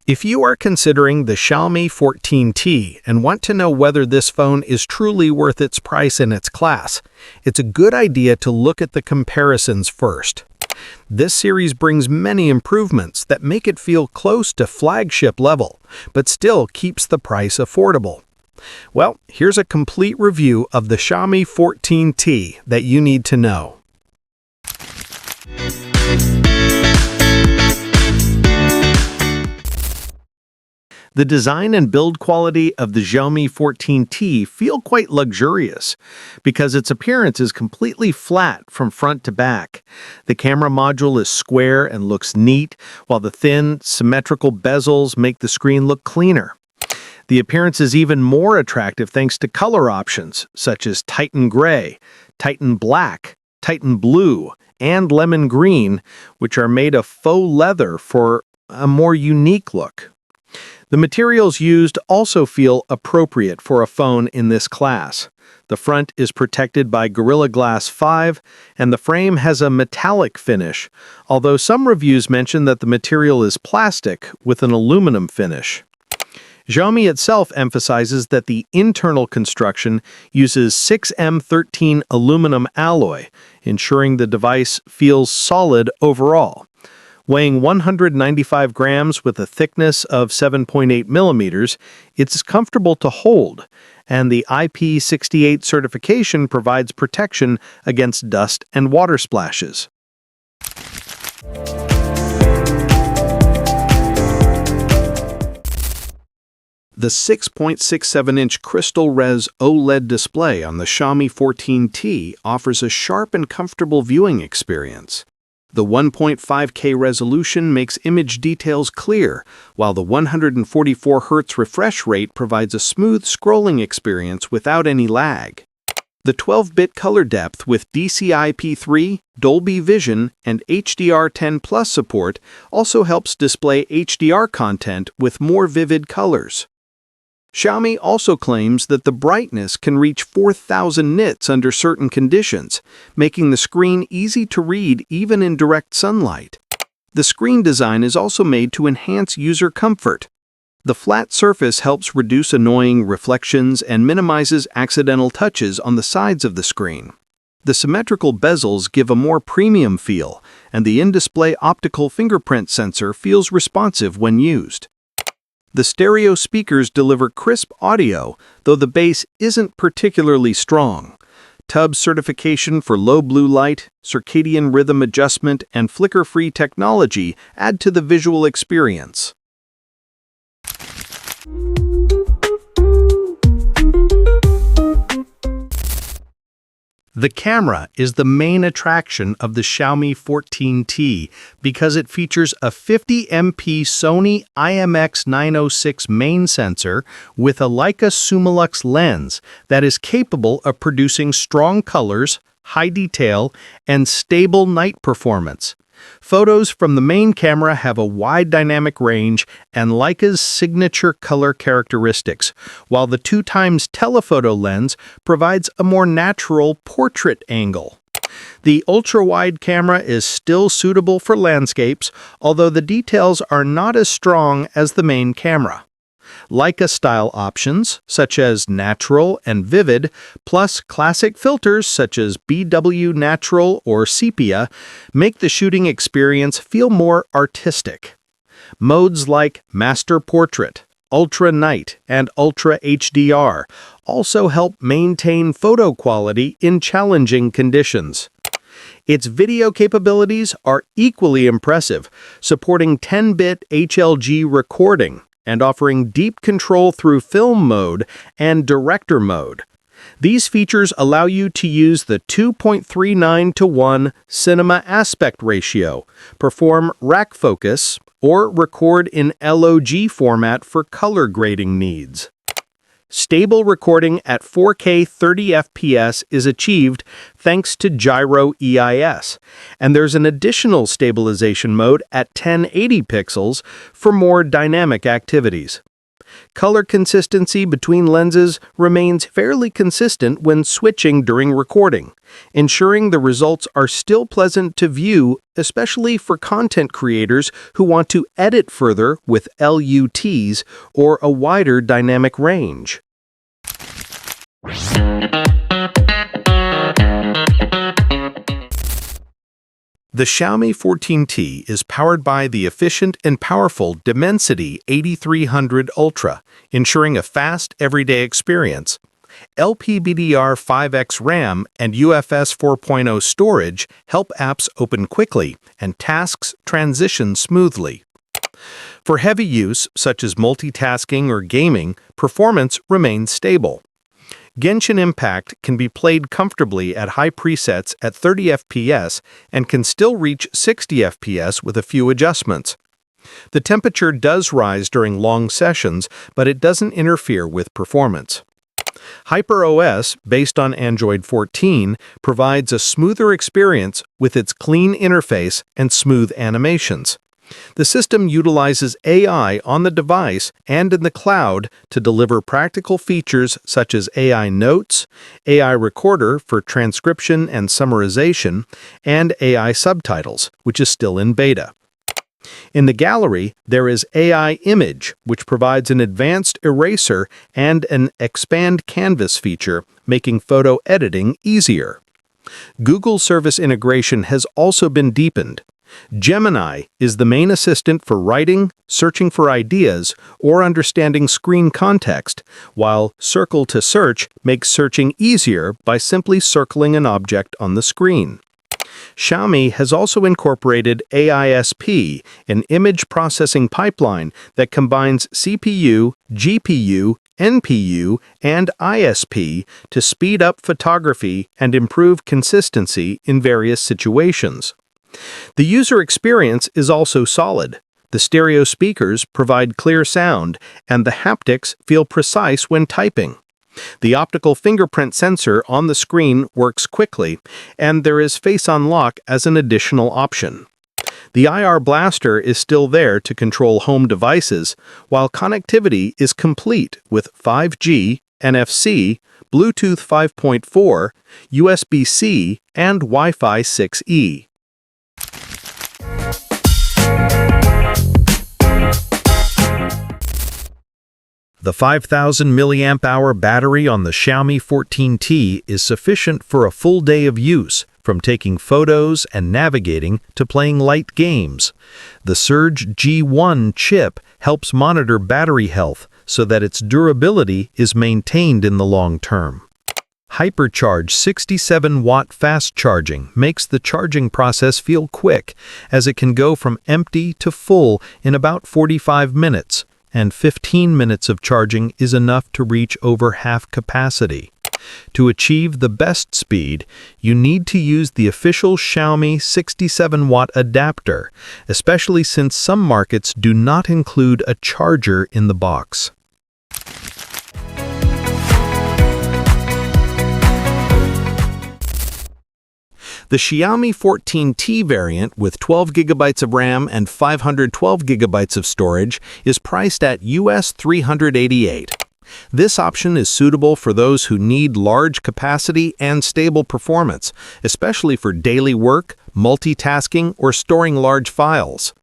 If you are considering the Xiaomi 14T and want to know whether this phone is truly worth its price in its class, it's a good idea to look at the comparisons first. This series brings many improvements that make it feel close to flagship level, but still keeps the price affordable. Well, here's a complete review of the Xiaomi 14T that you need to know. The design and build quality of the Xiaomi 14T feel quite luxurious because its appearance is completely flat from front to back. The camera module is square and looks neat, while the thin, symmetrical bezels make the screen look cleaner. The appearance is even more attractive thanks to color options such as Titan Gray, Titan Black, Titan Blue, and Lemon Green, which are made of faux leather for a more unique look. The materials used also feel appropriate for a phone in this class. The front is protected by Gorilla Glass 5, and the frame has a metallic finish, although some reviews mention that the material is plastic with an aluminum finish. Xiaomi itself emphasizes that the internal construction uses 6M13 aluminum alloy, ensuring the device feels solid overall. Weighing 195 grams with a thickness of 7.8 millimeters, it's comfortable to hold, and the IP68 certification provides protection against dust and water splashes. The 6.67-inch Crystal Res OLED display on the Xiaomi 14T offers a sharp and comfortable viewing experience. The 1.5K resolution makes image details clear, while the 144 Hz refresh rate provides a smooth scrolling experience without any lag. The 12-bit color depth with DCI-P3, Dolby Vision, and HDR10+ support also helps display HDR content with more vivid colors. Xiaomi also claims that the brightness can reach 4,000 nits under certain conditions, making the screen easy to read even in direct sunlight. The screen design is also made to enhance user comfort. The flat surface helps reduce annoying reflections and minimizes accidental touches on the sides of the screen. The symmetrical bezels give a more premium feel, and the in-display optical fingerprint sensor feels responsive when used. The stereo speakers deliver crisp audio, though the bass isn't particularly strong. TUB certification for low blue light, circadian rhythm adjustment, and flicker-free technology add to the visual experience. The camera is the main attraction of the Xiaomi 14T because it features a 50MP Sony IMX906 main sensor with a Leica Summilux lens that is capable of producing strong colors, high detail, and stable night performance. Photos from the main camera have a wide dynamic range and Leica's signature color characteristics, while the 2x telephoto lens provides a more natural portrait angle. The ultra-wide camera is still suitable for landscapes, although the details are not as strong as the main camera. Leica-style options, such as natural and vivid, plus classic filters such as BW Natural or Sepia, make the shooting experience feel more artistic. Modes like Master Portrait, Ultra Night, and Ultra HDR also help maintain photo quality in challenging conditions. Its video capabilities are equally impressive, supporting 10-bit HLG recording and offering deep control through film mode and director mode. These features allow you to use the 2.39:1 cinema aspect ratio, perform rack focus, or record in LOG format for color grading needs. Stable recording at 4K 30 FPS is achieved thanks to Gyro EIS, and there's an additional stabilization mode at 1080 pixels for more dynamic activities. Color consistency between lenses remains fairly consistent when switching during recording, ensuring the results are still pleasant to view, especially for content creators who want to edit further with LUTs or a wider dynamic range. The Xiaomi 14T is powered by the efficient and powerful Dimensity 8300 Ultra, ensuring a fast, everyday experience. LPDDR5X RAM and UFS 4.0 storage help apps open quickly and tasks transition smoothly. For heavy use, such as multitasking or gaming, performance remains stable. Genshin Impact can be played comfortably at high presets at 30 FPS and can still reach 60 FPS with a few adjustments. The temperature does rise during long sessions, but it doesn't interfere with performance. HyperOS, based on Android 14, provides a smoother experience with its clean interface and smooth animations. The system utilizes AI on the device and in the cloud to deliver practical features such as AI Notes, AI Recorder for transcription and summarization, and AI Subtitles, which is still in beta. In the gallery, there is AI Image, which provides an advanced eraser and an expand canvas feature, making photo editing easier. Google Service integration has also been deepened. Gemini is the main assistant for writing, searching for ideas, or understanding screen context, while Circle to Search makes searching easier by simply circling an object on the screen. Xiaomi has also incorporated AISP, an image processing pipeline that combines CPU, GPU, NPU, and ISP to speed up photography and improve consistency in various situations. The user experience is also solid. The stereo speakers provide clear sound, and the haptics feel precise when typing. The optical fingerprint sensor on the screen works quickly, and there is Face Unlock as an additional option. The IR blaster is still there to control home devices, while connectivity is complete with 5G, NFC, Bluetooth 5.4, USB-C, and Wi-Fi 6E. The 5,000 mAh battery on the Xiaomi 14T is sufficient for a full day of use, from taking photos and navigating to playing light games. The Surge G1 chip helps monitor battery health so that its durability is maintained in the long term. Hypercharge 67-watt fast charging makes the charging process feel quick, as it can go from empty to full in about 45 minutes. And 15 minutes of charging is enough to reach over half capacity. To achieve the best speed, you need to use the official Xiaomi 67-watt adapter, especially since some markets do not include a charger in the box. The Xiaomi 14T variant with 12 GB of RAM and 512 GB of storage is priced at US $388. This option is suitable for those who need large capacity and stable performance, especially for daily work, multitasking, or storing large files.